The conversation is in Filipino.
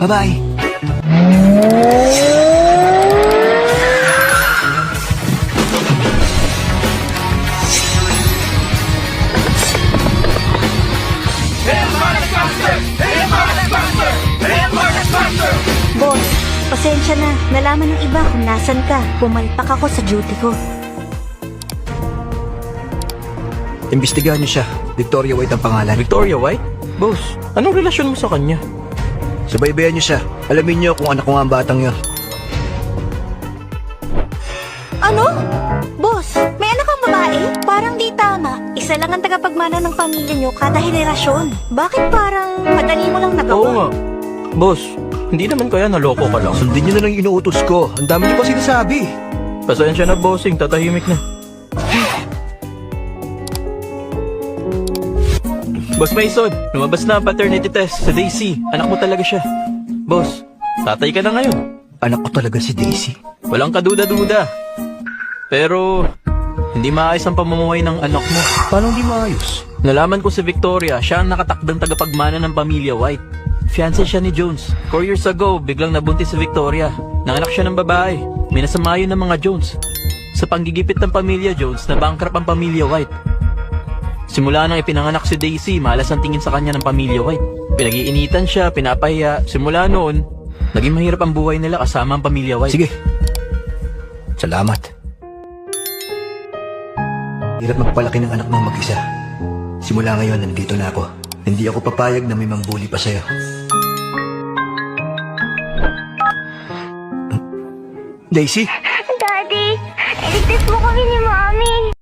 Bye-bye. Boss, pasensya na. Nalaman ng iba kung nasan ka. Pumalpak ako sa duty ko. Imbestigahan niyo siya. Victoria White ang pangalan. Victoria White? Boss, anong relasyon mo sa kanya? Subaybayan niyo siya. Alamin niyo kung anak ko nga ang batang yun. Ano? Boss, may anak kang babae? Parang di tama. Isa lang ang tagapagmana ng pamilya niyo kada henerasyon. Bakit parang madali mo lang nagawa? Oo nga. Boss, hindi naman kaya naloko ka lang. Sundin niyo na lang yung inuutos ko. Ang dami niyo pa sinasabi. Pasensya na, bossing. Tatahimik na. Boss Mason, lumabas na ang paternity test sa Daisy. Anak mo talaga siya. Boss, tatay ka na ngayon. Anak ko talaga si Daisy. Walang kaduda-duda. Pero, hindi maayos ang pamumuhay ng anak mo. Paano hindi maayos? Nalaman ko si Victoria, siya ang nakatakdang tagapagmana ng pamilya White. Fiancé siya ni Jones. 4 years ago, biglang nabuntis si Victoria. Nanganak siya ng babae. Minasama yun ng mga Jones. Sa panggigipit ng pamilya Jones, nabankrupt ang pamilya White. Simula nang ipinanganak si Daisy, malas ang tingin sa kanya ng pamilya White. Pinag-iinitan siya, pinapahiya. Simula noon, naging mahirap ang buhay nila kasama ang pamilya White. Sige. Salamat. Hirap magpalaki ng anak ng mag-isa. Simula ngayon, nandito na ako. Hindi ako papayag na may mangbuli pa sa'yo. Daisy? Daddy, iligtas mo kami ni Mommy.